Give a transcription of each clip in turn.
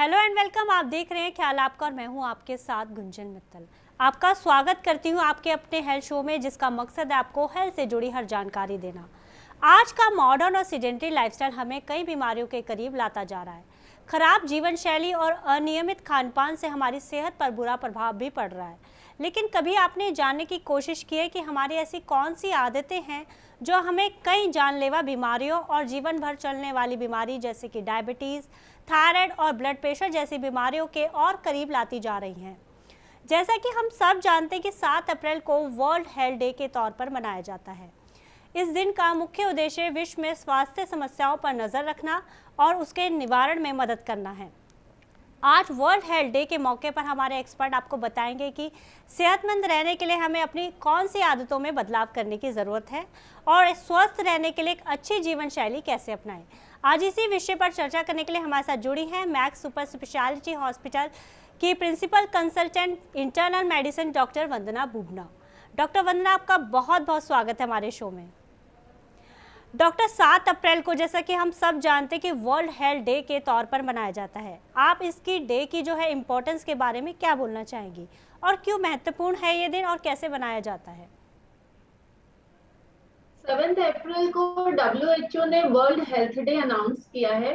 Hello and welcome. आप देख रहे हैं ख्याल आपका और मैं हूं आपके साथ गुंजन मित्तल। आपका स्वागत करती हूं आपके अपने हेल्थ शो में, जिसका मकसद है आपको हेल्थ से जुड़ी हर जानकारी देना। आज का मॉडर्न और सीडेंटरी लाइफस्टाइल हमें कई बीमारियों के करीब लाता जा रहा है। खराब जीवन शैली और अनियमित खान पान से हमारी सेहत पर बुरा प्रभाव भी पड़ रहा है। लेकिन कभी आपने जानने की कोशिश की है कि हमारी ऐसी कौन सी आदतें हैं जो हमें कई जानलेवा बीमारियों और जीवन भर चलने वाली बीमारी जैसे कि डायबिटीज़, थायराइड और ब्लड प्रेशर जैसी बीमारियों के और करीब लाती जा रही हैं। जैसा कि हम सब जानते हैं कि 7 अप्रैल को वर्ल्ड हेल्थ डे के तौर पर मनाया जाता है। इस दिन का मुख्य उद्देश्य विश्व में स्वास्थ्य समस्याओं पर नज़र रखना और उसके निवारण में मदद करना है। आज वर्ल्ड हेल्थ डे के मौके पर हमारे एक्सपर्ट आपको बताएंगे कि सेहतमंद रहने के लिए हमें अपनी कौन सी आदतों में बदलाव करने की ज़रूरत है और स्वस्थ रहने के लिए एक अच्छी जीवन शैली कैसे अपनाएं। आज इसी विषय पर चर्चा करने के लिए हमारे साथ जुड़ी हैं मैक्स सुपर स्पेशलिटी हॉस्पिटल की principal consultant internal medicine doctor Vandana Bubna. Doctor Vandana, आपका बहुत बहुत स्वागत है हमारे शो में। डॉक्टर, 7 अप्रैल को जैसा कि हम सब जानते हैं कि वर्ल्ड हेल्थ डे के तौर पर मनाया जाता है। आप इसकी डे की जो है इम्पोर्टेंस के बारे में क्या बोलना चाहेंगी और क्यों महत्वपूर्ण है ये दिन और कैसे बनाया जाता है? 7 अप्रैल को WHO ने वर्ल्ड हेल्थ डे अनाउंस किया है,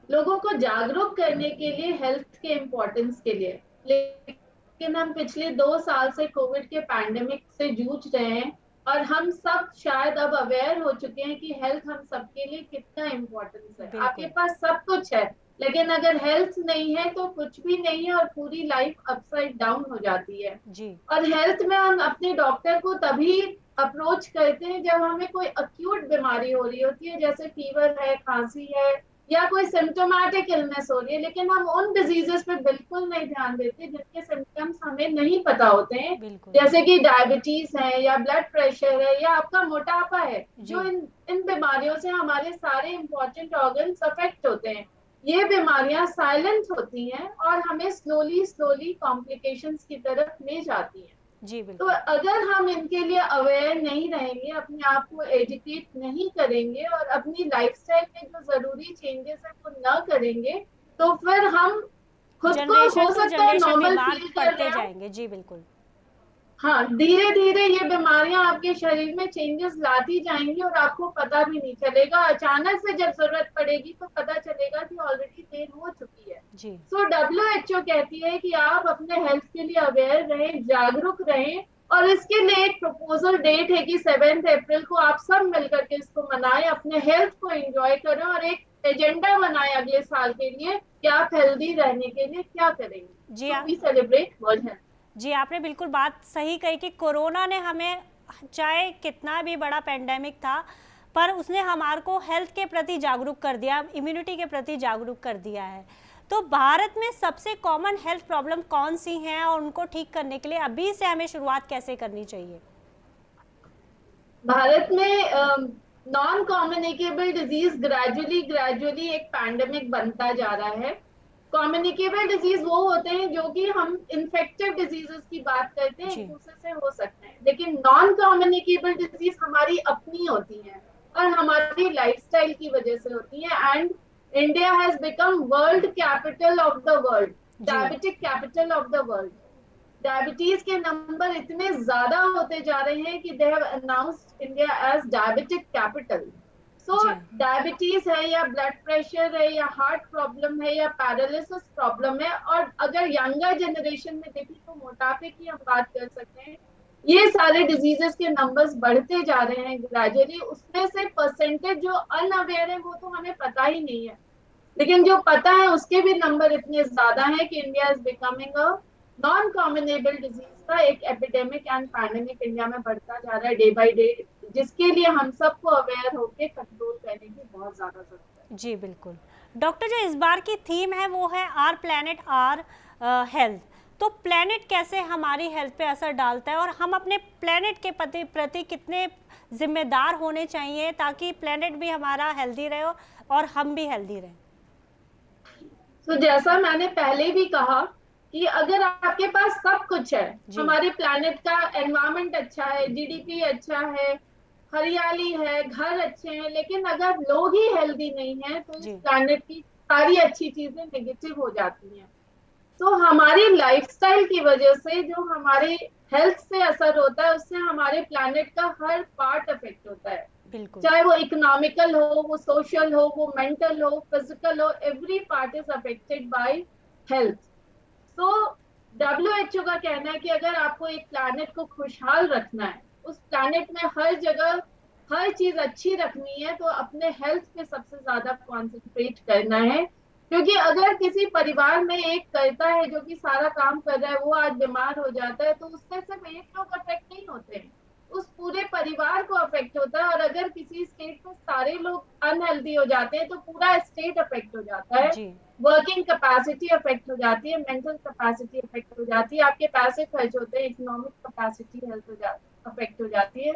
लोगों को जागरूक करने के लिए, हेल्थ के इम्पोर्टेंस के लिए। लेकिन हम पिछले 2 साल से कोविड के पैंडेमिक से जूझ रहे हैं और हम सब शायद अब अवेयर हो चुके हैं कि हेल्थ हम सबके लिए कितना इम्पोर्टेंस है। आपके पास सब कुछ है, लेकिन अगर हेल्थ नहीं है तो कुछ भी नहीं है और पूरी लाइफ अपसाइड डाउन हो जाती है जी। और हेल्थ में हम अपने डॉक्टर को तभी अप्रोच करते हैं जब हमें कोई अक्यूट बीमारी हो रही होती है, जैसे फीवर है, खांसी है या कोई सिम्टोमेटिक इलनेस हो रही है। लेकिन हम उन डिजीजेस पे बिल्कुल नहीं ध्यान देते जिनके सिम्टम्स हमें नहीं पता होते हैं, जैसे कि डायबिटीज है या ब्लड प्रेशर है या आपका मोटापा है, जो इन बीमारियों से हमारे सारे इंपॉर्टेंट ऑर्गन्स अफेक्ट होते हैं। ये बीमारियां साइलेंट होती हैं और हमें स्लोली स्लोली कॉम्प्लिकेशंस की तरफ ले जाती हैं। जी तो अगर हम इनके लिए अवेयर नहीं रहेंगे, अपने आप को एजुकेट नहीं करेंगे और अपनी लाइफस्टाइल में जो जरूरी चेंजेस है वो न करेंगे, तो फिर हम खुद को हो सकता है नॉर्मल फील कर रहे जाएंगे। जी बिल्कुल। हाँ, धीरे धीरे ये बीमारियां आपके शरीर में चेंजेस लाती जाएंगी और आपको पता भी नहीं चलेगा। अचानक से जब जरूरत पड़ेगी तो पता चलेगा कि ऑलरेडी देर हो चुकी है। सो WHO कहती है कि आप अपने हेल्थ के लिए अवेयर रहें, जागरूक रहें और इसके लिए एक प्रपोजल डेट है कि 7 अप्रैल को आप सब मिलकर के इसको मनाएं, अपने हेल्थ को एंजॉय करें और एक एजेंडा बनाएं अगले साल के लिए कि आप हेल्दी रहने के लिए क्या करेंगे। जी, वी सेलिब्रेट वर्ल्ड हेल्थ। जी, आपने बिल्कुल बात सही कही कि कोरोना ने हमें, चाहे कितना भी बड़ा पेंडेमिक था, पर उसने हमारे को हेल्थ के प्रति जागरूक कर दिया, इम्यूनिटी के प्रति जागरूक कर दिया है। तो भारत में सबसे कॉमन हेल्थ प्रॉब्लम कौन सी हैं और उनको ठीक करने के लिए अभी से हमें शुरुआत कैसे करनी चाहिए? भारत में नॉन कम्युनिकेबल डिजीज ग्रेजुअली एक पैंडेमिक बनता जा रहा है। कम्युनिकेबल डिजीज वो होते हैं जो कि हम इन्फेक्टिव डिजीजेस की बात करते हैं, एक दूसरे से हो सकते हैं, लेकिन नॉन कम्युनिकेबल डिजीज हमारी अपनी होती हैं और हमारी लाइफस्टाइल की वजह से होती है। And India has become world capital of the world, diabetic capital of the world. Diabetes के नंबर इतने ज्यादा होते जा रहे हैं कि they have announced India as diabetic capital. So diabetes है या ब्लड प्रेशर है या हार्ट प्रॉब्लम है या पैरालिसिस प्रॉब्लम है, और अगर यंगर जनरेशन में देखें तो मोटापे की हम बात कर सकते हैं। ये सारे डिजीजेस के नंबर्स बढ़ते जा रहे हैं ग्रेजुअली। उसमें से परसेंटेज जो अनअवेयर है वो तो हमें पता ही नहीं है, लेकिन जो पता है उसके भी नंबर इतने ज्यादा हैं कि India is becoming a non communicable disease का एक एपिडेमिक एंड पैंडेमिक इंडिया में बढ़ता जा रहा है डे बाय डे, जिसके लिए हम सबको अवेयर होकर कंट्रोल करने की बहुत ज्यादा जरूरत है। जी बिल्कुल। डॉक्टर, जो इस बार की थीम है वो है आर प्लैनेट आर हेल्थ। तो प्लैनेट कैसे हमारी हेल्थ पे असर डालता है और हम अपने प्लैनेट के प्रति कितने जिम्मेदार होने चाहिए ताकि प्लैनेट भी हमारा हेल्दी रहे और हम भी हेल्दी रहें? तो जैसा मैंने पहले भी कहा कि अगर आपके पास सब कुछ है, हमारे प्लैनेट का एनवायरनमेंट अच्छा है, GDP अच्छा है, हरियाली है, घर अच्छे हैं, लेकिन अगर लोग ही हेल्दी नहीं है तो इस प्लैनेट की सारी अच्छी चीजें नेगेटिव हो जाती हैं। तो हमारी लाइफस्टाइल की वजह से जो हमारे हेल्थ से असर होता है, उससे हमारे प्लानेट का हर पार्ट अफेक्ट होता है। बिल्कुल। चाहे वो इकोनॉमिकल हो, वो सोशल हो, वो मेंटल हो, फिजिकल हो, every part is affected by health. तो WHO का कहना है कि अगर आपको एक प्लानेट को खुशहाल रखना है, उस प्लानेट में हर जगह हर चीज अच्छी रखनी है, तो अपने हेल्थ पे सबसे ज्यादा कॉन्सेंट्रेट करना है। क्योंकि अगर किसी परिवार में एक करता है जो कि सारा काम कर रहा है, वो आज बीमार हो जाता है, तो उससे सिर्फ एक लोग अफेक्ट नहीं होते हैं, उस पूरे परिवार को अफेक्ट होता है। और अगर किसी स्टेट में सारे लोग अनहेल्दी हो जाते हैं, तो पूरा स्टेट अफेक्ट हो जाता है। जी। वर्किंग कैपेसिटी अफेक्ट हो जाती है, मेंटल कैपेसिटी अफेक्ट हो जाती है, आपके पैसे खर्च होते हैं, इकोनॉमिक कैपेसिटी हेल्थ अफेक्ट हो जाती है।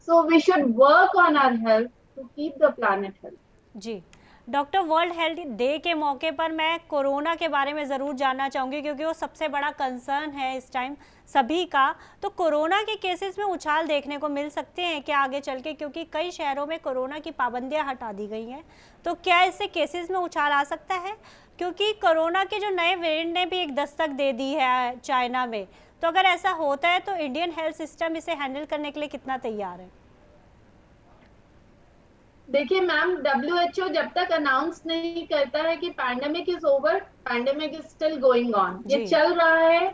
So we should work on our health to keep the planet health. जी डॉक्टर, वर्ल्ड हेल्थ डे के मौके पर मैं कोरोना के बारे में ज़रूर जानना चाहूँगी, क्योंकि वो सबसे बड़ा कंसर्न है इस टाइम सभी का। तो कोरोना के केसेस में उछाल देखने को मिल सकते हैं क्या आगे चल के, क्योंकि कई शहरों में कोरोना की पाबंदियां हटा दी गई हैं, तो क्या इससे केसेस में उछाल आ सकता है? क्योंकि कोरोना के जो नए वेरिएंट ने भी एक दस्तक दे दी है चाइना में, तो अगर ऐसा होता है तो इंडियन हेल्थ सिस्टम इसे हैंडल करने के लिए कितना तैयार है? देखिए मैम, WHO जब तक अनाउंस नहीं करता है कि pandemic is over, pandemic is still going on, ये जी। चल रहा है।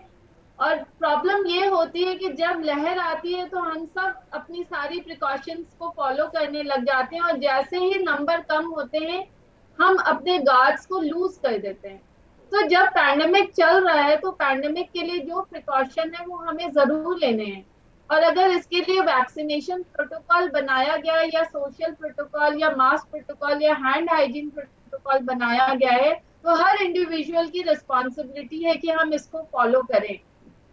और प्रॉब्लम ये होती है कि जब लहर आती है तो हम सब अपनी सारी प्रिकॉशंस को फॉलो करने लग जाते हैं, और जैसे ही नंबर कम होते हैं हम अपने गार्ड्स को लूज कर देते हैं। तो जब पैंडेमिक चल रहा है तो पैंडेमिक के लिए जो प्रिकॉशन है वो हमें जरूर लेने हैं। और अगर इसके लिए वैक्सीनेशन प्रोटोकॉल बनाया गया, या सोशल प्रोटोकॉल, या मास्क प्रोटोकॉल, या हैंड हाइजीन प्रोटोकॉल बनाया गया है, तो हर इंडिविजुअल की रिस्पॉन्सिबिलिटी है कि हम इसको फॉलो करें।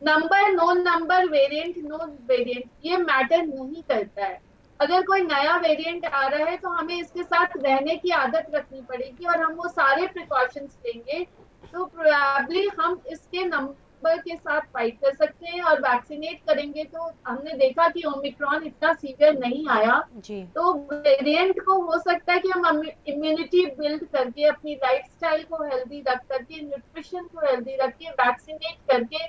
Number, no number, variant, no variant, ये मैटर नहीं करता है। अगर कोई नया वेरिएंट आ रहा है तो हमें इसके साथ रहने की आदत रखनी पड़ेगी, और हम वो सारे प्रिकॉशंस लेंगे तो प्रोबेबली हम इसके नंबर के साथ फाइट कर सकते हैं। और वैक्सीनेट करेंगे तो हमने देखा कि ओमिक्रॉन इतना सीवियर नहीं आया। जी। तो वेरिएंट को हो सकता है कि हम इम्यूनिटी बिल्ड करके, अपनी लाइफस्टाइल को हेल्दी रख करके, न्यूट्रिशन को हेल्दी रख के, वैक्सीनेट करके,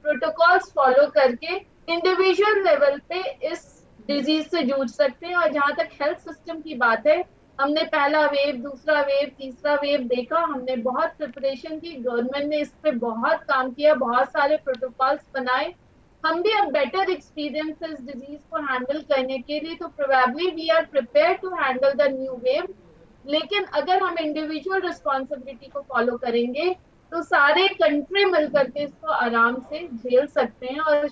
प्रोटोकॉल्स फॉलो करके इंडिविजुअल लेवल पे इस डिजीज से जूझ सकते हैं। और जहां तक हेल्थ सिस्टम की बात है, हमने पहला वेव, दूसरा वेव, तीसरा वेव देखा, हमने बहुत प्रिपरेशन की, गवर्नमेंट ने इस पे बहुत काम किया, बहुत सारे प्रोटोकॉल्स बनाए। हम भी अब बेटर एक्सपीरियंस इस डिजीज को हैंडल करने के लिए, तो probably we are prepare to handle the new wave. लेकिन अगर हम इंडिविजुअल रिस्पॉन्सिबिलिटी को फॉलो करेंगे तो सारे कंट्री मिलकर के इसको आराम से झेल सकते हैं। और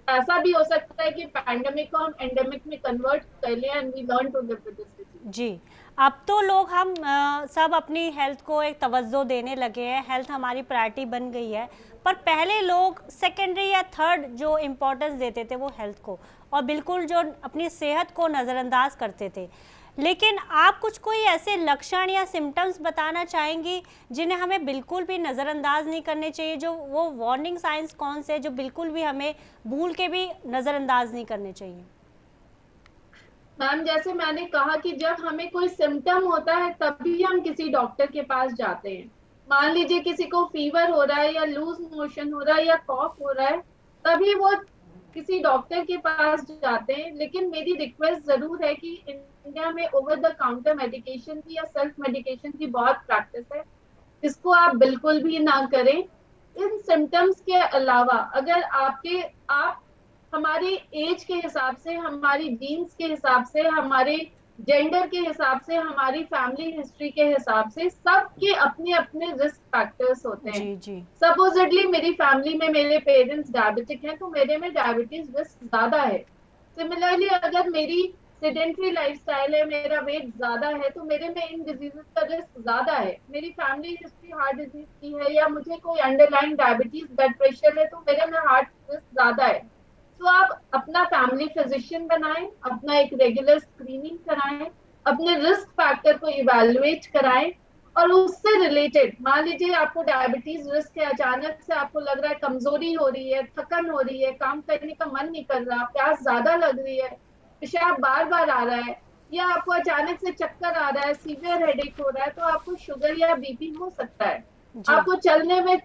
ऐसा भी हो सकता है कि पैंडेमिक को हम एंडेमिक में कन्वर्ट कर लें, and we learn to live with this disease. जी। अब तो लोग हम सब अपनी हेल्थ को एक तवज्जो देने लगे हैं, हेल्थ हमारी प्रायोरिटी बन गई है। पर पहले लोग सेकेंडरी या थर्ड जो इम्पोर्टेंस देते थे वो हेल्थ को, और बिल्कुल जो अपनी सेहत को नज़रअंदाज करते थे। लेकिन आप कुछ कोई ऐसे लक्षण या सिम्टम्स बताना चाहेंगी जिन्हें हमें बिल्कुल भी नज़रअंदाज नहीं करने चाहिए, जो वो वार्निंग साइंस कौन से जो बिल्कुल भी हमें भूल के भी नज़रअंदाज नहीं करने चाहिए? मैम, जैसे मैंने कहा कि जब हमें कोई सिम्टम होता है तभी हम किसी डॉक्टर के पास जाते हैं। मान लीजिए किसी को फीवर हो रहा है, या लूज मोशन हो रहा है, या कॉफ हो रहा है, तभी वो किसी डॉक्टर के पास जाते हैं। लेकिन मेरी रिक्वेस्ट जरूर है कि इंडिया में ओवर द काउंटर मेडिकेशन की या सेल्फ मेडिकेशन की बहुत प्रैक्टिस है, इसको आप बिल्कुल भी ना करें। इन सिम्टम्स के अलावा अगर आप हमारी एज के हिसाब से, हमारी जीन्स के हिसाब से, हमारे जेंडर के हिसाब से, हमारी फैमिली हिस्ट्री के हिसाब से, सबके अपने अपने रिस्क फैक्टर्स होते हैं। जी। जी। सपोजिटली मेरी फैमिली में मेरे पेरेंट्स डायबिटिक हैं, तो मेरे में डायबिटीज रिस्क ज्यादा है। सिमिलरली अगर मेरी सेडेंट्री लाइफस्टाइल है, मेरा वेट ज्यादा है, तो मेरे में इन डिजीजेस का रिस्क ज्यादा है। मेरी फैमिली हिस्ट्री हार्ट डिजीज की है, या मुझे कोई अंडरलाइन डायबिटीज, ब्लड प्रेशर है, तो मेरे में हार्ट रिस्क ज्यादा है। तो आप अपना फैमिली फिजिशियन बनाएं, अपना एक रेगुलर स्क्रीनिंग कराएं, अपने रिस्क फैक्टर को इवैल्यूएट कराएं, और उससे रिलेटेड, मान लीजिए आपको डायबिटीज रिस्क है, अचानक से आपको लग रहा है कमजोरी हो रही है, थकन हो रही है, काम करने का मन नहीं कर रहा, प्यास ज्यादा लग रही है, पेशाब बार बार आ रहा है, या आपको अचानक से चक्कर आ रहा है, सीवियर हेडेक हो रहा है, तो आपको शुगर या बीपी हो सकता है। जी आपको चलने में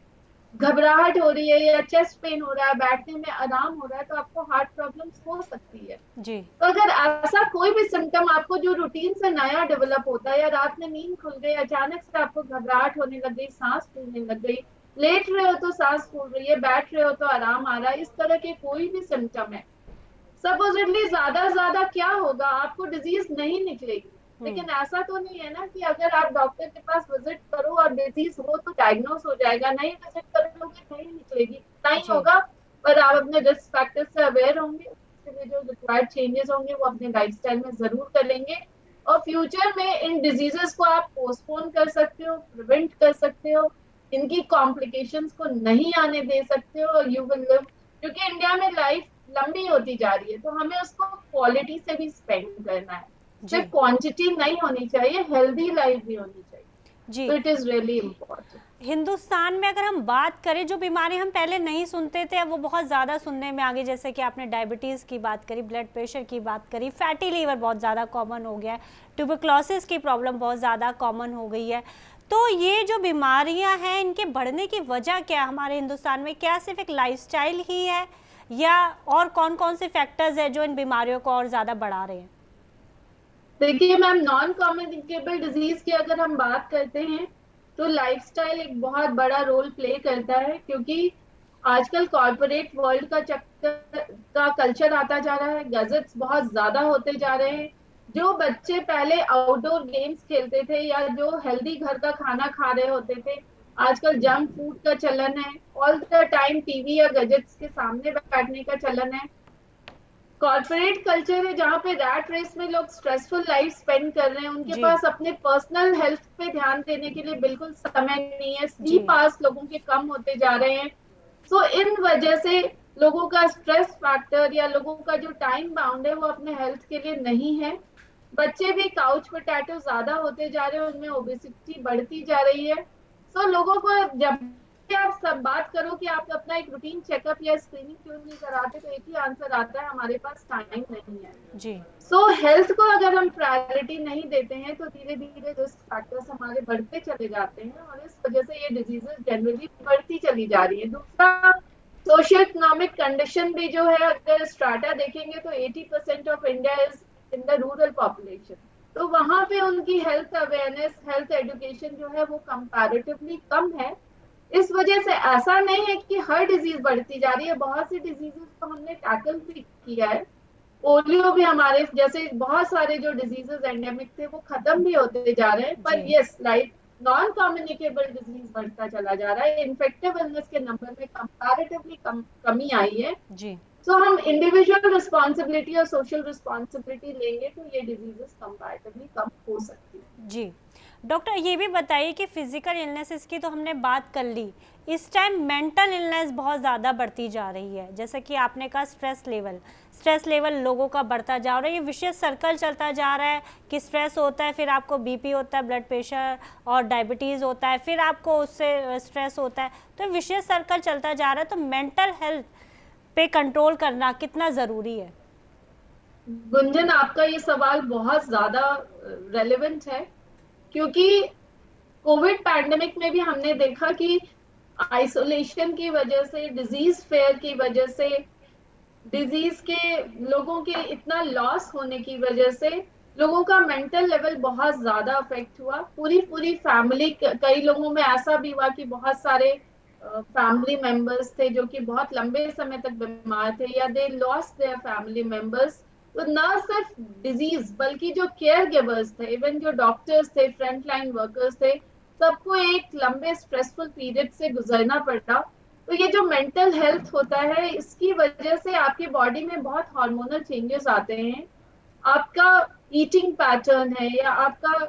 घबराहट हो रही है या चेस्ट पेन हो रहा है, बैठने में आराम हो रहा है, तो आपको हार्ट प्रॉब्लम्स हो सकती है। जी तो अगर ऐसा कोई भी सिम्टम आपको जो रूटीन से नया डेवलप होता है, या रात में नींद खुल गई, अचानक से आपको घबराहट होने लग गई, सांस फूलने लग गई, लेट रहे हो तो सांस फूल रही है, बैठ रहे हो तो आराम आ रहा है, इस तरह के कोई भी सिम्टम है, सपोजिटली ज्यादा से ज्यादा क्या होगा, आपको डिजीज नहीं निकलेगी। हम्म लेकिन ऐसा तो नहीं है ना कि अगर आप डॉक्टर के पास विजिट करो और डिजीज हो तो डायग्नोस हो जाएगा, नहीं विजिट करोगे नहीं निकलेगी, नहीं जी होगा। पर आप अपने रिस्क फैक्टर से अवेयर होंगे, उसके लिए जो रिक्वायर्ड चेंजेस होंगे वो अपने लाइफस्टाइल में जरूर करेंगे, और फ्यूचर में इन डिजीजेस को आप पोस्टपोन कर सकते हो, प्रिवेंट कर सकते हो, इनकी कॉम्प्लिकेशंस को नहीं आने दे सकते हो, और यू विल लिव, क्योंकि इंडिया में लाइफ लंबी होती जा रही है, तो हमें उसको क्वालिटी से भी स्पेंड करना है, जी सिर्फ क्वांटिटी नहीं होनी चाहिए, हेल्दी लाइफ भी होनी चाहिए। जी तो it is really important. Hindustan में अगर हम बात करें, जो बीमारी हम पहले नहीं सुनते थे अब वो बहुत ज़्यादा सुनने में आ गई, जैसे कि आपने डायबिटीज़ की बात करी, ब्लड प्रेशर की बात करी, फैटी लीवर बहुत ज़्यादा कॉमन हो गया है, ट्यूबरक्लोसिस की प्रॉब्लम बहुत ज़्यादा कॉमन हो गई है। तो ये जो बीमारियां हैं इनके बढ़ने की वजह क्या है हमारे हिंदुस्तान में? क्या सिर्फ एक लाइफस्टाइल ही है या और कौन कौन से फैक्टर्स हैं जो इन बीमारियों को और ज़्यादा बढ़ा रहे हैं? देखिए मैम, नॉन कम्युनिकेबल डिजीज की अगर हम बात करते हैं तो लाइफस्टाइल एक बहुत बड़ा रोल प्ले करता है, क्योंकि आजकल कॉर्पोरेट वर्ल्ड का चक्कर का कल्चर आता जा रहा है, गैजेट्स बहुत ज्यादा होते जा रहे हैं। जो बच्चे पहले आउटडोर गेम्स खेलते थे या जो हेल्दी घर का खाना खा रहे होते थे, आजकल जंक फूड का चलन है, ऑल द टाइम टीवी या गैजेट्स के सामने बैठने का चलन है। कॉर्पोरेट कल्चर है जहाँ पे रैट रेस में लोग स्ट्रेसफुल लाइफ स्पेंड कर रहे हैं, उनके जी पास अपने पर्सनल हेल्थ पे ध्यान देने के लिए बिल्कुल समय नहीं है, जी स्लीप आवर्स लोगों के कम होते जा रहे हैं। सो इन वजह से लोगों का स्ट्रेस फैक्टर या लोगों का जो टाइम बाउंड है वो अपने हेल्थ के लिए नहीं है। बच्चे भी काउच पोटैटो ज्यादा होते जा रहे हैं, उनमें ओबेसिटी बढ़ती जा रही है। सो लोगों को जब भी आप सब बात करो कि आप अपना एक रूटीन चेकअप या स्क्रीनिंग क्यों नहीं कराते, तो एक ही आंसर आता है, हमारे पास टाइम नहीं है। जी सो हेल्थ को अगर हम प्रायोरिटी नहीं देते हैं तो धीरे धीरे रिस्क फैक्टर्स हमारे बढ़ते चले जाते हैं, और इस वजह से ये डिजीजेस जनरली बढ़ती चली जा रही है। दूसरा, सोशियो इकोनॉमिक कंडीशन भी जो है, अगर स्ट्राटा देखेंगे तो 80% of India is in the rural population, तो वहां पे उनकी हेल्थ अवेयरनेस, हेल्थ एजुकेशन जो है वो कंपैरेटिवली कम है। इस वजह से ऐसा नहीं है कि हर डिजीज बढ़ती जा रही है, बहुत सी डिजीजेस को हमने टैकल भी किया है। पोलियो भी हमारे जैसे बहुत सारे जो डिजीजेस एंडेमिक थे वो खत्म भी होते जा रहे हैं, पर जी yes like non communicable disease बढ़ता चला जा रहा है, इन्फेक्टिव इलनेस के नंबर में कंपैरेटिवली कमी आई है। जी सो हम इंडिविजुअल रिस्पॉन्सिबिलिटी और सोशल रिस्पॉन्सिबिलिटी लेंगे तो ये डिजीजेस कंपैरेटिवली कम हो सकती है। जी डॉक्टर, ये भी बताइए कि फिजिकल इलनेसेस की तो हमने बात कर ली, इस टाइम मेंटल इलनेस बहुत ज़्यादा बढ़ती जा रही है, जैसे कि आपने कहा स्ट्रेस लेवल लोगों का बढ़ता जा रहा है, ये विशेष सर्कल चलता जा रहा है कि स्ट्रेस होता है, फिर आपको बीपी होता है, ब्लड प्रेशर और डायबिटीज़ होता है, फिर आपको उससे स्ट्रेस होता है, तो विशेष सर्कल चलता जा रहा है। तो मेंटल हेल्थ पे कंट्रोल करना कितना ज़रूरी है? गुंजन, आपका ये सवाल बहुत ज्यादा रेलेवेंट है, क्योंकि कोविड पैंडेमिक में भी हमने देखा कि आइसोलेशन की वजह से, डिजीज फेयर की वजह से, डिजीज के लोगों के इतना लॉस होने की वजह से लोगों का मेंटल लेवल बहुत ज्यादा अफेक्ट हुआ। पूरी पूरी फैमिली, कई लोगों में ऐसा भी हुआ कि बहुत सारे फैमिली मेंबर्स थे जो कि बहुत लंबे समय तक बीमार थे, या they lost their family members. तो न सिर्फ डिजीज बल्कि जो केयर गिवर्स थे, इवन जो डॉक्टर्स थे, फ्रंट लाइन वर्कर्स थे, सबको एक लंबे स्ट्रेसफुल पीरियड से गुजरना पड़ा। तो ये जो मेंटल हेल्थ होता है, इसकी वजह से आपकी बॉडी में बहुत हार्मोनल चेंजेस आते हैं। आपका ईटिंग पैटर्न है या आपका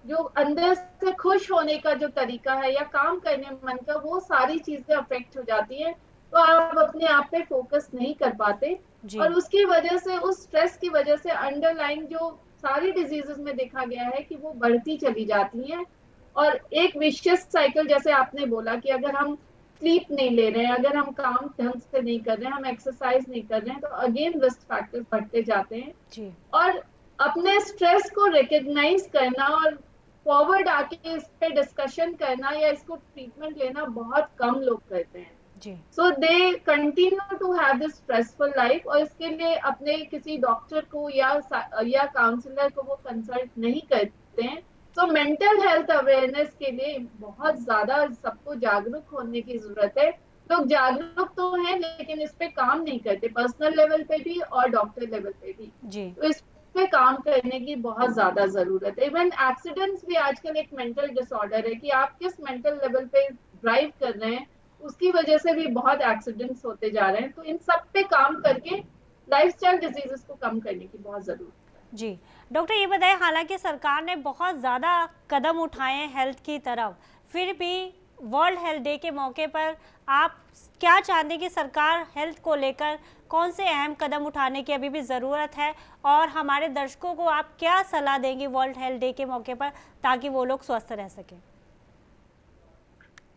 जो अंदर से खुश होने का जो तरीका है या काम करने मन का, वो सारी चीजें अफेक्ट हो जाती है, तो आप अपने आप पे फोकस नहीं कर पाते, जी और उसकी वजह से, उस स्ट्रेस की वजह से अंडरलाइन जो सारी डिजीजेस में देखा गया है कि वो बढ़ती चली जाती हैं। और एक विशियस साइकिल, जैसे आपने बोला कि अगर हम स्लीप नहीं ले रहे हैं, अगर हम काम ढंग से नहीं कर रहे हैं, हम एक्सरसाइज नहीं कर रहे हैं, तो अगेन रिस्क फैक्टर्स बढ़ते जाते हैं। जी और अपने स्ट्रेस को रिकग्नाइज करना और फॉरवर्ड आके इस पे डिस्कशन करना या इसको ट्रीटमेंट लेना बहुत कम लोग करते हैं। जी। So they continue to have this stressful life और इसके लिए अपने किसी डॉक्टर को या काउंसलर को वो कंसल्ट नहीं करते हैं। तो मेंटल हेल्थ अवेयरनेस के लिए बहुत ज्यादा सबको जागरूक होने की जरूरत है। लोग जागरूक तो हैं लेकिन इस पे काम नहीं करते, पर्सनल लेवल पे भी और डॉक्टर लेवल पे भी। जी। तो इस पे काम करने की बहुत ज्यादा जरूरत है। इवन एक्सीडेंट्स भी आजकल एक मेंटल डिसऑर्डर है कि आप किस मेंटल लेवल पे ड्राइव कर रहे हैं, उसकी वजह से भी बहुत एक्सीडेंट्स होते जा रहे हैं। तो इन सब पे काम करके लाइफस्टाइल डिजीजेस को कम करने की बहुत जरूरत है। जी डॉक्टर, ये बताएं, हालांकि सरकार ने बहुत ज़्यादा कदम उठाए हैं हेल्थ की तरफ, फिर भी वर्ल्ड हेल्थ डे के मौके पर आप क्या चाहते हैं कि सरकार हेल्थ को लेकर कौन से अहम कदम उठाने की अभी भी ज़रूरत है, और हमारे दर्शकों को आप क्या सलाह देंगे वर्ल्ड हेल्थ डे के मौके पर ताकि वो लोग स्वस्थ रह सकें?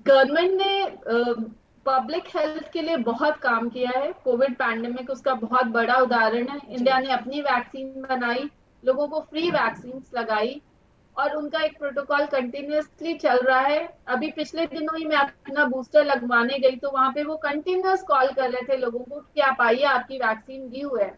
गवर्नमेंट ने पब्लिक हेल्थ के लिए बहुत काम किया है। कोविड पैंडेमिक उसका बहुत बड़ा उदाहरण है। इंडिया ने अपनी वैक्सीन बनाई, लोगों को फ्री वैक्सीन लगाई और उनका एक प्रोटोकॉल कंटिन्यूअसली चल रहा है। अभी पिछले दिनों ही मैं अपना बूस्टर लगवाने गई तो वहां पे वो कंटिन्यूअस कॉल कर रहे थे लोगों को कि आप आइए, आपकी वैक्सीन ड्यू है।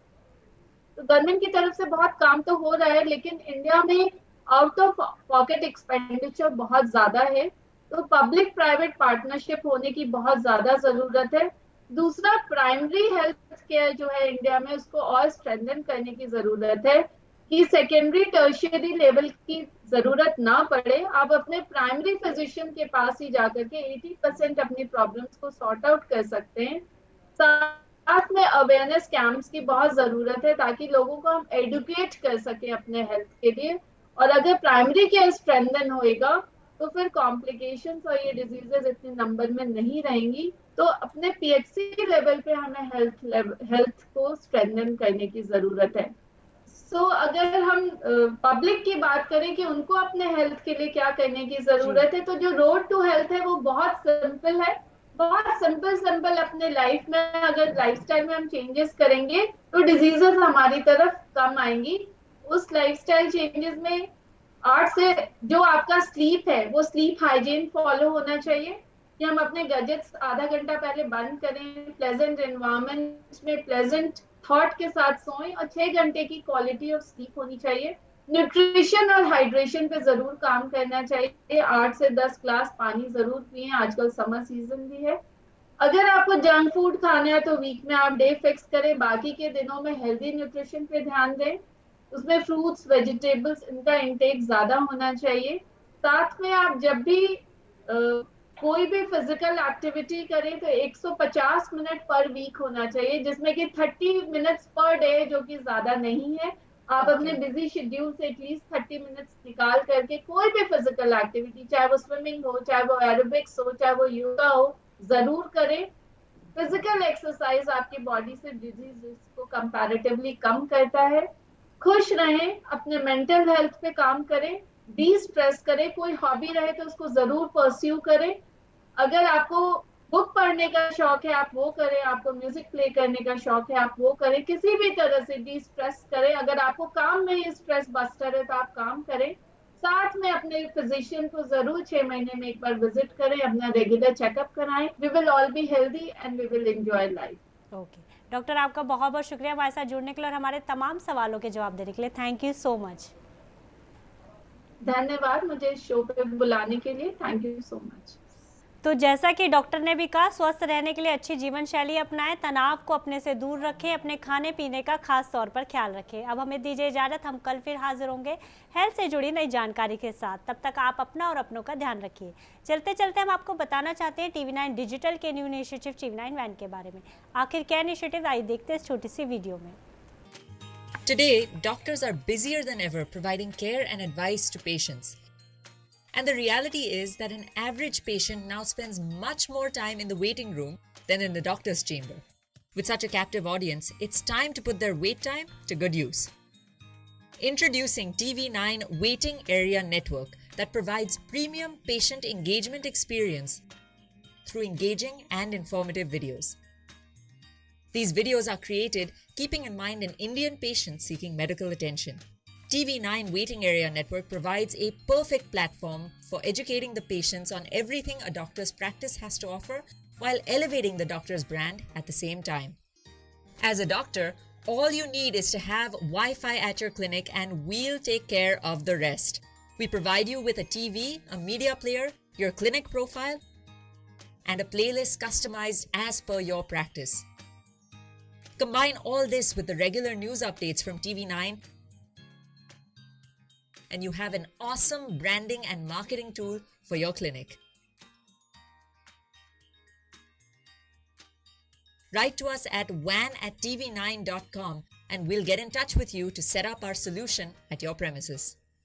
तो गवर्नमेंट की तरफ से बहुत काम तो हो रहा है, लेकिन इंडिया में आउट ऑफ पॉकेट एक्सपेंडिचर बहुत ज्यादा है। तो पब्लिक प्राइवेट पार्टनरशिप होने की बहुत ज्यादा जरूरत है। दूसरा, प्राइमरी हेल्थ केयर जो है इंडिया में, उसको और स्ट्रेंथन करने की जरूरत है कि सेकेंडरी टर्शियरी लेवल की जरूरत ना पड़े। आप अपने प्राइमरी फिजिशियन के पास ही जाकर के 80% अपनी प्रॉब्लम्स को सॉर्ट आउट कर सकते हैं। साथ में अवेयरनेस कैंप्स की बहुत जरूरत है ताकि लोगों को हम एडुकेट कर सकें अपने हेल्थ के लिए। और अगर प्राइमरी केयर स्ट्रेंथन होएगा तो फिर कॉम्प्लिकेशंस और ये डिजीजेस इतने नंबर में नहीं रहेंगी। तो अपने पीएचसी लेवल पे हमें हेल्थ को स्ट्रेंथन करने की जरूरत है। सो अगर हम पब्लिक की बात करें कि उनको अपने हेल्थ के लिए क्या करने की जरूरत है, तो जो रोड टू हेल्थ है वो बहुत सिंपल है। बहुत सिंपल अपने लाइफ में अगर लाइफस्टाइल में हम चेंजेस करेंगे तो डिजीजेस हमारी तरफ कम आएंगी। उस लाइफस्टाइल चेंजेस में 8 से जो आपका स्लीप है वो स्लीप हाइजीन फॉलो होना चाहिए कि हम अपने गैजेट्स आधा घंटा पहले बंद करें, प्लेजेंट एनवायरनमेंट में प्लेजेंट थॉट के साथ सोएं और 6 घंटे की क्वालिटी ऑफ स्लीप होनी चाहिए। न्यूट्रिशन और हाइड्रेशन पे जरूर काम करना चाहिए। 8 से 10 ग्लास पानी जरूर पिए, आजकल समर सीजन भी है। अगर आपको जंक फूड खाना है तो वीक में आप डे फिक्स करें, बाकी के दिनों में हेल्दी न्यूट्रिशन पे ध्यान दें। उसमें फ्रूट्स, वेजिटेबल्स, इनका इंटेक ज्यादा होना चाहिए। साथ में आप जब भी कोई भी फिजिकल एक्टिविटी करें तो 150 मिनट पर वीक होना चाहिए, जिसमें कि 30 मिनट्स पर डे, जो कि ज्यादा नहीं है। आप अपने बिजी शेड्यूल से एटलीस्ट 30 मिनट्स निकाल करके कोई भी फिजिकल एक्टिविटी, चाहे वो स्विमिंग हो, चाहे वो एरोबिक्स हो, चाहे वो योगा हो, जरूर करें। फिजिकल एक्सरसाइज आपकी बॉडी से डिजीज को कंपैरेटिवली कम करता है। खुश रहें, अपने मेंटल हेल्थ पे काम करें, डी स्ट्रेस करें। कोई हॉबी रहे तो उसको जरूर परस्यू करें। अगर आपको बुक पढ़ने का शौक है आप वो करें, आपको म्यूजिक प्ले करने का शौक है आप वो करें। किसी भी तरह से डी स्ट्रेस करें। अगर आपको काम में ही स्ट्रेस बस्टर है तो आप काम करें। साथ में अपने फिजिशियन को जरूर 6 महीने में एक बार विजिट करें, अपना रेगुलर चेकअप कराएं। We will all be healthy and we will enjoy life. Okay doctor, आपका बहुत बहुत शुक्रिया हमारे साथ जुड़ने के लिए और हमारे तमाम सवालों के जवाब देने के लिए। Thank you so much. धन्यवाद मुझे इस शो पे बुलाने के लिए। Thank you so much. तो जैसा कि डॉक्टर ने भी कहा, स्वस्थ रहने के लिए अच्छी जीवन शैली अपनाएं, तनाव को अपने से दूर रखें, अपने खाने पीने का खास तौर पर ख्याल रखें। अब हमें दीजिए इजाज़त, हम कल फिर हाजिर होंगे हेल्थ से जुड़ी नई जानकारी के साथ। तब तक आप अपना और अपनों का ध्यान रखिए। चलते चलते हम आपको बताना चाहते हैं TV9 डिजिटल के न्यू इनिशिएटिव TV9 वैन के बारे में। आखिर क्या इनिशिएटिव, आइए देखते हैं इस छोटी सी वीडियो में। Today, doctors are busier than ever providing care and advice to patients. And the reality is that an average patient now spends much more time in the waiting room than in the doctor's chamber. With such a captive audience, it's time to put their wait time to good use. Introducing TV9 Waiting Area Network that provides premium patient engagement experience through engaging and informative videos. These videos are created keeping in mind an Indian patient seeking medical attention. TV9 Waiting Area Network provides a perfect platform for educating the patients on everything a doctor's practice has to offer while elevating the doctor's brand at the same time. As a doctor, all you need is to have Wi-Fi at your clinic and we'll take care of the rest. We provide you with a TV, a media player, your clinic profile, and a playlist customized as per your practice. Combine all this with the regular news updates from TV9 and you have an awesome branding and marketing tool for your clinic. Write to us at wan@tv9.com and we'll get in touch with you to set up our solution at your premises.